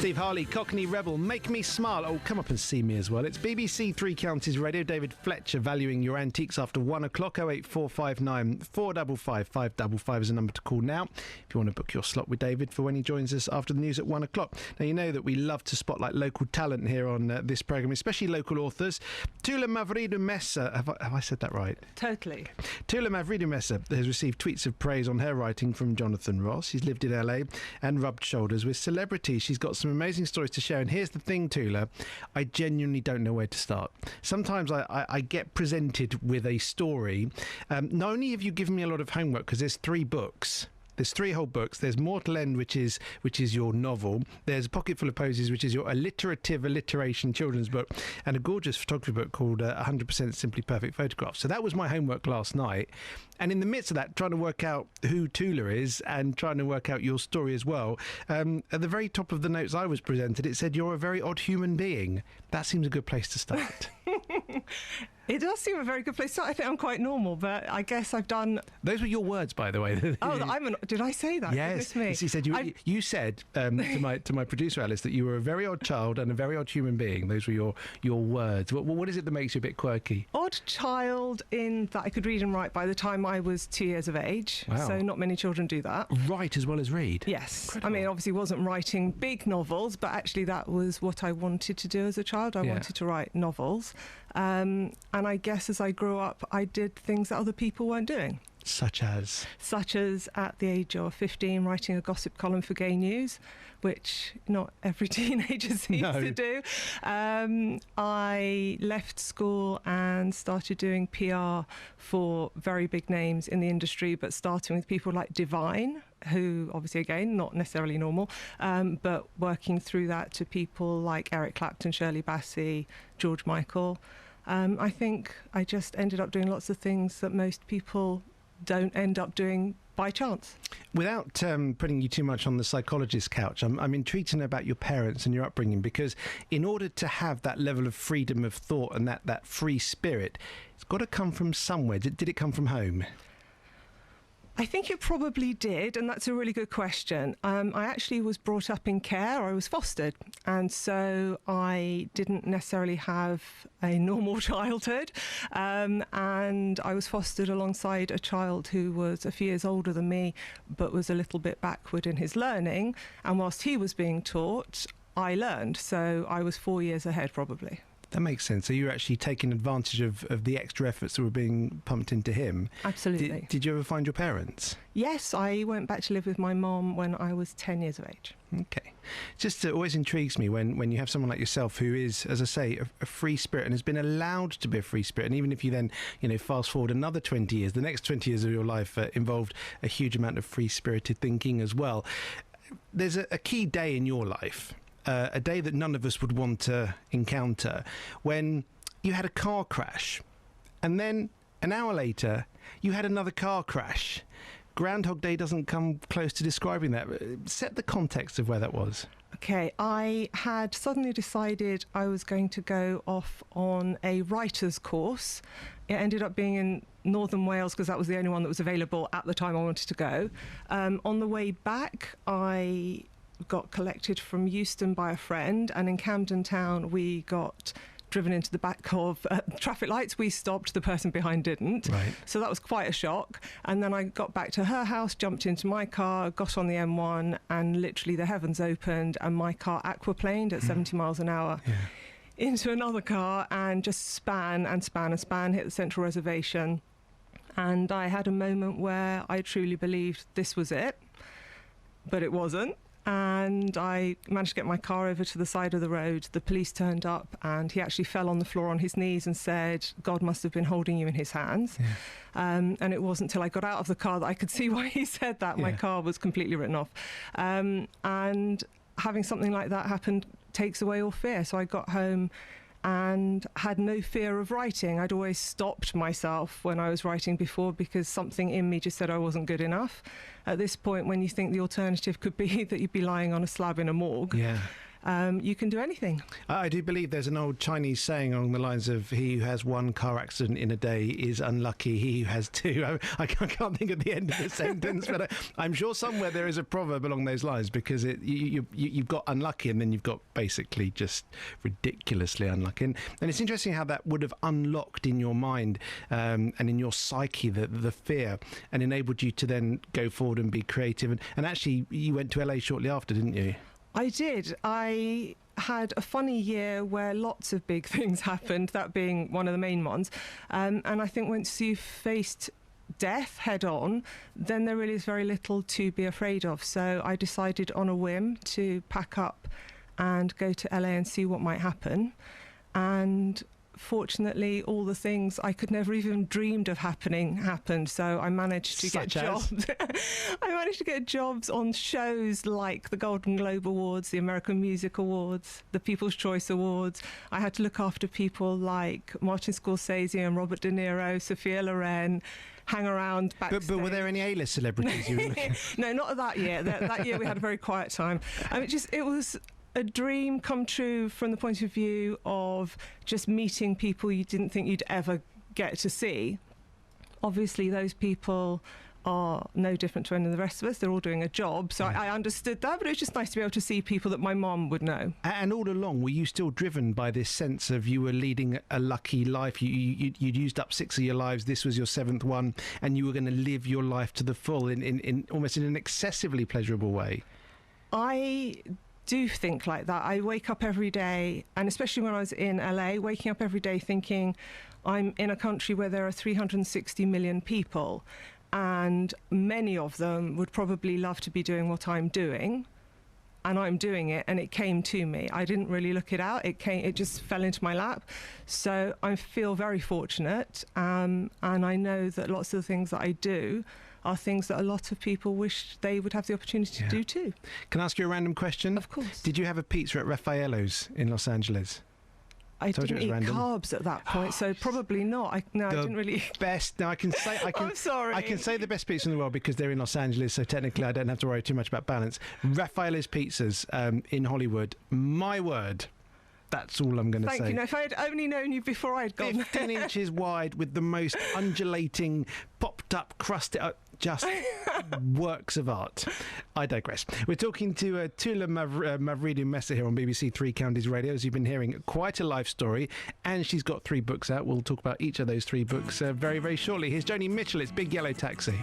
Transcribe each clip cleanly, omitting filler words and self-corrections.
Steve Harley, Cockney Rebel, Make Me Smile. Oh, come up and see me as well. It's BBC Three Counties Radio. David Fletcher valuing your antiques after 1 o'clock. 08459 455 555 is a number to call now if you want to book your slot with David for when he joins us after the news at 1 o'clock. Now, you know that we love to spotlight local talent here on this programme, especially local authors. Toula Mavridou-Messer, have I said that right? Totally. Toula Mavridou-Messer has received tweets of praise on her writing from Jonathan Ross. He's lived in LA and rubbed shoulders with celebrities. She's got some amazing stories to share. And here's the thing, Toula, I genuinely don't know where to start. Sometimes I get presented with a story. Not only have you given me a lot of homework, because there's 3 books. There's 3 whole books. There's Mortal End, which is your novel. There's A Pocket Full of Posies, which is your alliteration children's book, and a gorgeous photography book called 100% Simply Perfect Photographs. So that was my homework last night. And in the midst of that, trying to work out who Toula is and trying to work out your story as well, at the very top of the notes I was presented, it said you're a very odd human being. That seems a good place to start. It does seem a very good place to start. I think I'm quite normal, but I guess I've done... Those were your words, by the way. Oh, did I say that? Yes. Me. He said you said to my producer Alice that you were a very odd child and a very odd human being. Those were your words. What is it that makes you a bit quirky? Odd child in that I could read and write by the time I was 2 years of age. Wow. So not many children do that. Write as well as read? Yes. Incredible. I mean, obviously wasn't writing big novels, but actually that was what I wanted to do as a child. I wanted to write novels. And I guess as I grew up, I did things that other people weren't doing. Such as at the age of 15 writing a gossip column for Gay News, which not every teenager seems to do. I left school and started doing PR for very big names in the industry, but starting with people like Divine, who obviously, again, not necessarily normal, but working through that to people like Eric Clapton, Shirley Bassey, George Michael. I think I just ended up doing lots of things that most people don't end up doing by chance. Without putting you too much on the psychologist's couch, I'm intrigued to know about your parents and your upbringing, because in order to have that level of freedom of thought and that free spirit, it's got to come from somewhere. Did it come from home? I think it probably did, and that's a really good question. I actually was brought up in care. I was fostered, and so I didn't necessarily have a normal childhood, and I was fostered alongside a child who was a few years older than me, but was a little bit backward in his learning, and whilst he was being taught, I learned, so I was 4 years ahead probably. That makes sense. So you were actually taking advantage of the extra efforts that were being pumped into him. Absolutely. Did you ever find your parents? Yes, I went back to live with my mom when I was 10 years of age. Okay. Just always intrigues me when you have someone like yourself who is, as I say, a free spirit and has been allowed to be a free spirit. And even if you then, fast forward another 20 years, the next 20 years of your life involved a huge amount of free-spirited thinking as well. There's a key day in your life, a day that none of us would want to encounter, when you had a car crash, and then an hour later you had another car crash. Groundhog Day doesn't come close to describing that. Set the context of where that was. Okay, I had suddenly decided I was going to go off on a writer's course. It ended up being in northern Wales because that was the only one that was available at the time I wanted to go. On the way back, I got collected from Euston by a friend, and in Camden Town we got driven into the back of traffic lights. We stopped, the person behind didn't. Right. So that was quite a shock. And then I got back to her house, jumped into my car, got on the M1, and literally the heavens opened and my car aquaplaned at 70 miles an hour into another car and just span, hit the central reservation. And I had a moment where I truly believed this was it, but it wasn't. And I managed to get my car over to the side of the road. The police turned up and he actually fell on the floor on his knees and said, God must have been holding you in his hands. Yeah. And it wasn't until I got out of the car that I could see why he said that. My car was completely written off. And having something like that happen takes away all fear. So I got home and had no fear of writing. I'd always stopped myself when I was writing before because something in me just said I wasn't good enough. At this point, when you think the alternative could be that you'd be lying on a slab in a morgue, you can do anything. I do believe there's an old Chinese saying along the lines of he who has one car accident in a day is unlucky, he who has two. I can't think of the end of the sentence, but I'm sure somewhere there is a proverb along those lines, because you've got unlucky and then you've got basically just ridiculously unlucky. And it's interesting how that would have unlocked in your mind and in your psyche the fear, and enabled you to then go forward and be creative. And actually, you went to LA shortly after, didn't you? I did. I had a funny year where lots of big things happened, that being one of the main ones. And I think once you've faced death head on, then there really is very little to be afraid of. So I decided on a whim to pack up and go to LA and see what might happen. And fortunately, all the things I could never even dreamed of happened. So I managed to get jobs. I managed to get jobs on shows like the Golden Globe Awards, the American Music Awards, the People's Choice Awards. I had to look after people like Martin Scorsese and Robert De Niro, Sophia Loren, hang around backstage. But were there any A-list celebrities you were looking at? No, not that year. That year we had a very quiet time. It was a dream come true from the point of view of just meeting people you didn't think you'd ever get to see. Obviously, those people are no different to any of the rest of us. They're all doing a job. So I understood that, but it was just nice to be able to see people that my mum would know. And all along, were you still driven by this sense of you were leading a lucky life? You'd used up 6 of your lives. This was your 7th one, and you were going to live your life to the full in almost in an excessively pleasurable way. I do think like that. I wake up every day, and especially when I was in LA, waking up every day thinking I'm in a country where there are 360 million people, and many of them would probably love to be doing what I'm doing, and I'm doing it, and it came to me. I didn't really look it out. It just fell into my lap. So I feel very fortunate, and I know that lots of the things that I do are things that a lot of people wish they would have the opportunity to do too. Can I ask you a random question? Of course. Did you have a pizza at Raffaello's in Los Angeles? I didn't eat carbs at that point, so probably not. I didn't really. Best. Now I can say I'm sorry. I can say the best pizza in the world because they're in Los Angeles, so technically I don't have to worry too much about balance. Raffaello's pizzas in Hollywood. My word. That's all I'm going to say. Thank you. Now, if I had only known you before I'd gone 15 inches wide with the most undulating, popped-up crust, just works of art. I digress. We're talking to Toula Mavridou-Messer here on BBC Three Counties Radio. As you've been hearing, quite a life story, and she's got 3 books out. We'll talk about each of those 3 books very, very shortly. Here's Joni Mitchell. It's Big Yellow Taxi.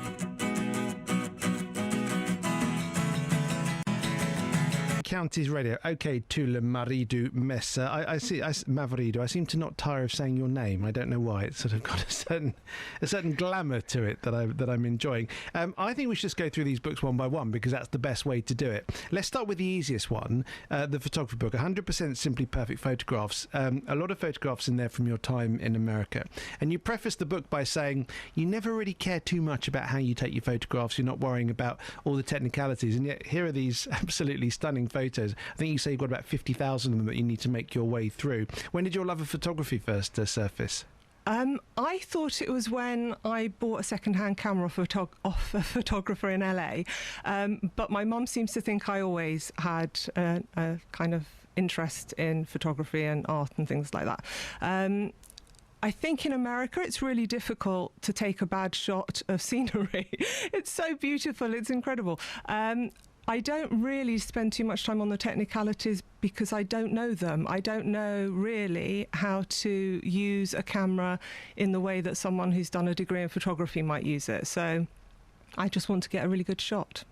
Counties Radio. Okay, Toula Mavridou-Messer. I see, Mavridou. I seem to not tire of saying your name. I don't know why. It's sort of got a certain glamour to it that I'm enjoying. I think we should just go through these books one by one because that's the best way to do it. Let's start with the easiest one, the photography book. 100% Simply Perfect Photographs. A lot of photographs in there from your time in America. And you preface the book by saying you never really care too much about how you take your photographs. You're not worrying about all the technicalities. And yet here are these absolutely stunning photos. I think you say you've got about 50,000 of them that you need to make your way through. When did your love of photography first surface? I thought it was when I bought a second-hand camera off a photographer in LA, but my mum seems to think I always had a kind of interest in photography and art and things like that. I think in America it's really difficult to take a bad shot of scenery. It's so beautiful, it's incredible. I don't really spend too much time on the technicalities because I don't know them. I don't know really how to use a camera in the way that someone who's done a degree in photography might use it. So I just want to get a really good shot.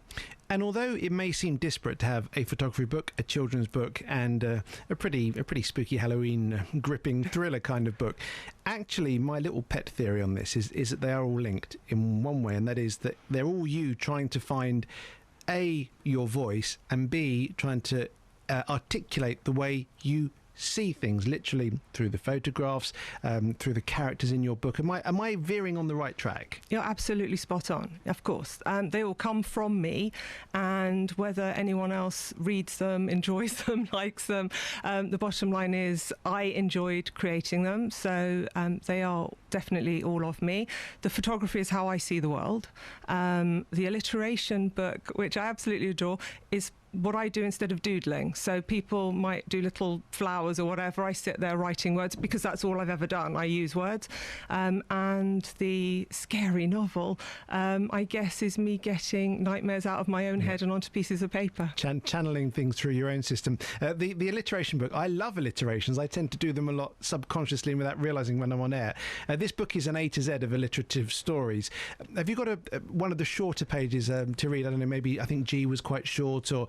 And although it may seem disparate to have a photography book, a children's book, and a pretty spooky Halloween gripping thriller kind of book, actually my little pet theory on this is that they are all linked in one way, and that is that they're all you trying to find A, your voice, and B, trying to articulate the way you see things, literally through the photographs, through the characters in your book. Am I veering on the right track? You're absolutely spot on, of course. They all come from me, and whether anyone else reads them, enjoys them, likes them, the bottom line is I enjoyed creating them, so they are definitely all of me. The photography is how I see the world. The alliteration book, which I absolutely adore, is what I do instead of doodling. So people might do little flowers or whatever. I sit there writing words because that's all I've ever done. I use words. And the scary novel, I guess, is me getting nightmares out of my own head and onto pieces of paper. Channeling things through your own system. The alliteration book, I love alliterations. I tend to do them a lot subconsciously and without realising when I'm on air. This book is an A to Z of alliterative stories. Have you got one of the shorter pages to read? I don't know, maybe I think G was quite short, or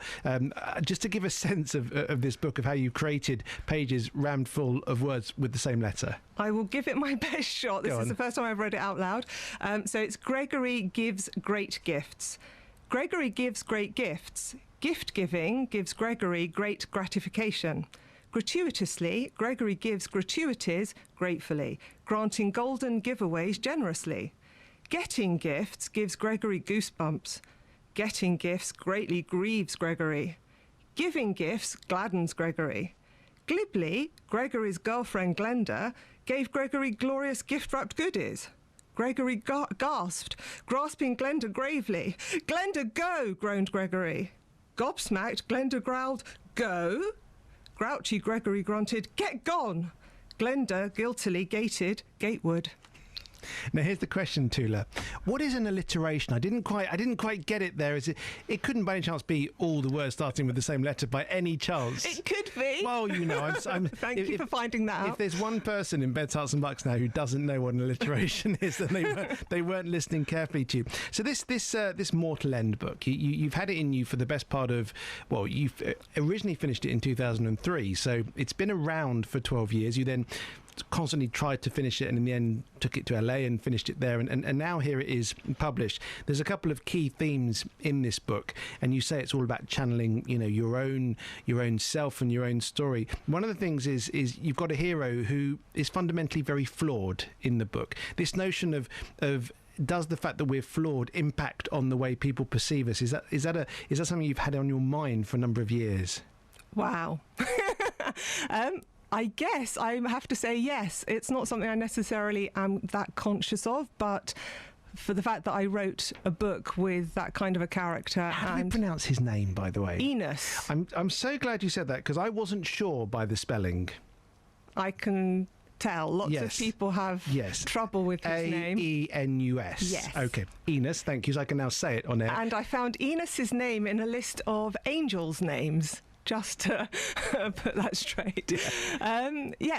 just to give a sense of this book, of how you created pages rammed full of words with the same letter. I will give it my best shot. This is the first time I've read it out loud. So it's Gregory gives great gifts. Gregory gives great gifts. Gift giving gives Gregory great gratification. Gratuitously, Gregory gives gratuities gratefully, granting golden giveaways generously. Getting gifts gives Gregory goosebumps. Getting gifts greatly grieves Gregory. Giving gifts gladdens Gregory. Glibly, Gregory's girlfriend Glenda gave Gregory glorious gift-wrapped goodies. Gregory gasped, grasping Glenda gravely. "Glenda, go!" groaned Gregory. Gobsmacked, Glenda growled, "Go?" Grouchy Gregory grunted, "Get gone!" Glenda guiltily gated gateward. Now here's the question, Toula. What is an alliteration? I didn't quite get it there. It couldn't by any chance be all the words starting with the same letter by any chance. It could be. Well, you know, Thank you for finding that out. If there's one person in Beds, Hearts and Bucks now who doesn't know what an alliteration is, then they weren't listening carefully to you. So this Mortal End book, you've had it in you for the best part of, well, you've originally finished it in 2003, so it's been around for 12 years. You then constantly tried to finish it, and in the end took it to LA and finished it there, and now here it is published. There's a couple of key themes in this book, and you say it's all about channeling, you know, your own self and your own story. One of the things is you've got a hero who is fundamentally very flawed in the book. This notion of does the fact that we're flawed impact on the way people perceive us? Is that something you've had on your mind for a number of years? Wow. I guess I have to say yes. It's not something I necessarily am that conscious of, but for the fact that I wrote a book with that kind of a character. How do we pronounce his name, by the way? Enos. I'm so glad you said that, because I wasn't sure by the spelling. I can tell lots of people have trouble with his name. Aenus. Yes. Okay. Enos, thank you. So I can now say it on air. And I found Enos's name in a list of angels' names. Just to put that straight.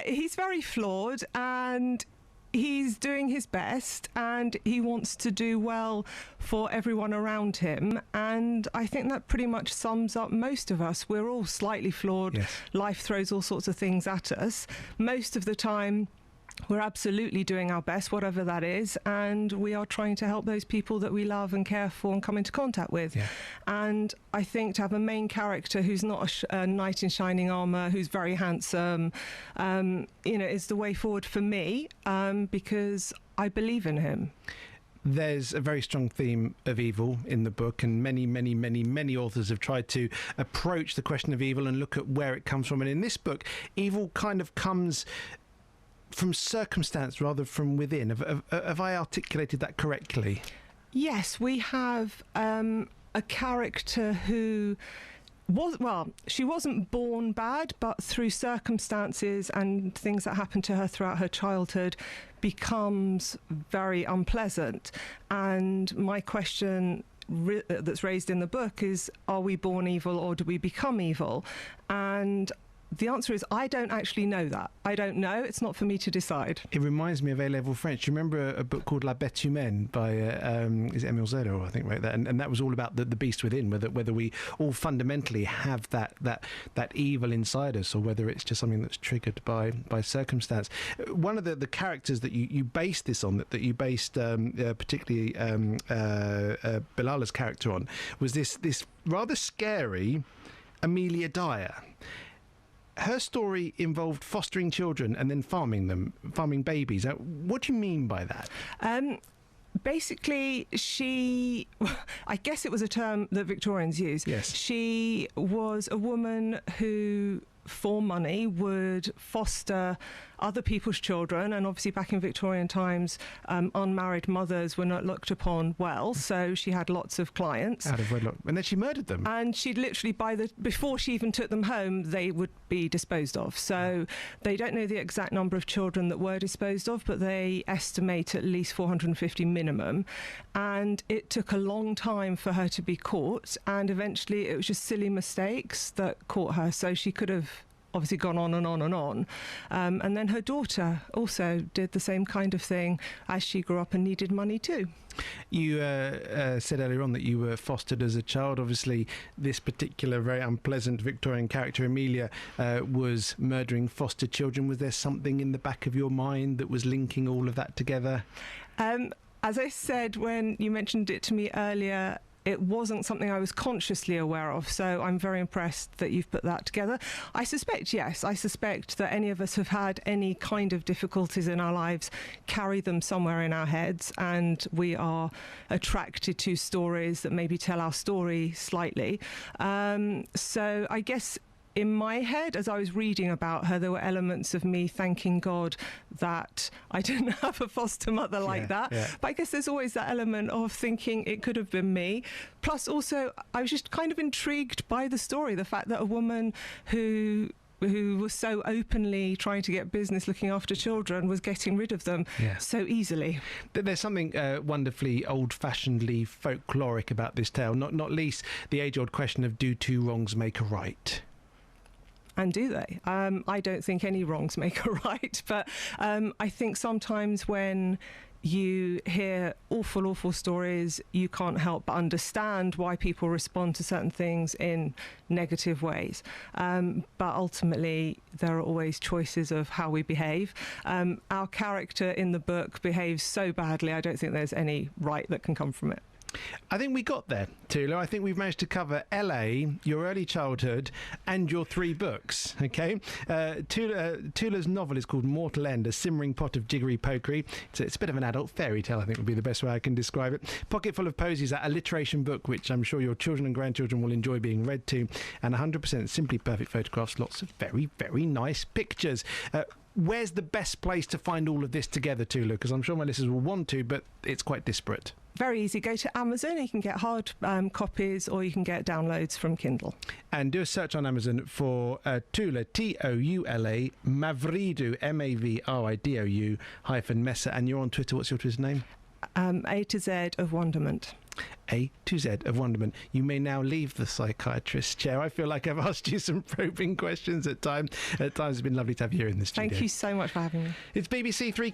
He's very flawed, and he's doing his best, and he wants to do well for everyone around him. And I think that pretty much sums up most of us. We're all slightly flawed. Yes. Life throws all sorts of things at us. Most of the time, we're absolutely doing our best, whatever that is, and we are trying to help those people that we love and care for and come into contact with. Yeah. And I think to have a main character who's not a knight in shining armour, who's very handsome, is the way forward for me, because I believe in him. There's a very strong theme of evil in the book, and many authors have tried to approach the question of evil and look at where it comes from. And in this book, evil kind of comes from circumstance rather from within. Have I articulated that correctly? Yes, we have a character who she wasn't born bad, but through circumstances and things that happened to her throughout her childhood becomes very unpleasant. And my question that's raised in the book is, are we born evil or do we become evil? And the answer is, I don't actually know that. I don't know. It's not for me to decide. It reminds me of A-level French. Do you remember a book called La Bête Humaine by is it Émile Zola, I think, wrote that? And that was all about the beast within, whether we all fundamentally have that evil inside us, or whether it's just something that's triggered by circumstance. One of the characters that you based this on, that you based particularly Bilala's character on, was this rather scary Amelia Dyer. Her story involved fostering children and then farming babies. What do you mean by that? Basically, I guess it was a term that Victorians used. Yes. She was a woman who, for money, would foster other people's children, and obviously back in Victorian times, unmarried mothers were not looked upon well, so she had lots of clients. Out of wedlock. And then she murdered them. And she'd literally, before she even took them home, they would be disposed of. So they don't know the exact number of children that were disposed of, but they estimate at least 450 minimum. And it took a long time for her to be caught, and eventually it was just silly mistakes that caught her. So she could have obviously gone on and on and on. And then her daughter also did the same kind of thing as she grew up and needed money too. You said earlier on that you were fostered as a child. Obviously, this particular very unpleasant Victorian character, Amelia, was murdering foster children. Was there something in the back of your mind that was linking all of that together? As I said when you mentioned it to me earlier, it wasn't something I was consciously aware of, so I'm very impressed that you've put that together. I suspect that any of us have had any kind of difficulties in our lives, carry them somewhere in our heads, and we are attracted to stories that maybe tell our story slightly. So I guess in my head, as I was reading about her, there were elements of me thanking God that I didn't have a foster mother like that. Yeah. But I guess there's always that element of thinking it could have been me. Plus, also, I was just kind of intrigued by the story, the fact that a woman who was so openly trying to get business looking after children was getting rid of them so easily. There's something wonderfully old-fashionedly folkloric about this tale, not least the age-old question of do two wrongs make a right? And do they? I don't think any wrongs make a right, but I think sometimes when you hear awful stories, you can't help but understand why people respond to certain things in negative ways. But ultimately, there are always choices of how we behave. Our character in the book behaves so badly, I don't think there's any right that can come from it. I think we got there, Toula. I think we've managed to cover LA, your early childhood, and your 3 books, okay? Toula's novel is called Mortal End, a simmering pot of jiggery pokery. It's a bit of an adult fairy tale, I think would be the best way I can describe it. Pocket full of posies, that alliteration book, which I'm sure your children and grandchildren will enjoy being read to, and 100% simply perfect photographs, lots of very, very nice pictures. Where's the best place to find all of this together, Toula? Because I'm sure my listeners will want to, but it's quite disparate. Very easy. Go to Amazon. You can get hard copies, or you can get downloads from Kindle. And do a search on Amazon for Toula, Toula, Mavridou, Mavridou -Messer. And you're on Twitter. What's your Twitter name? A to Z of Wonderment. A to Z of Wonderment. You may now leave the psychiatrist chair. I feel like I've asked you some probing questions at times. At times it's been lovely to have you here in the studio. Thank you so much for having me. It's BBC 3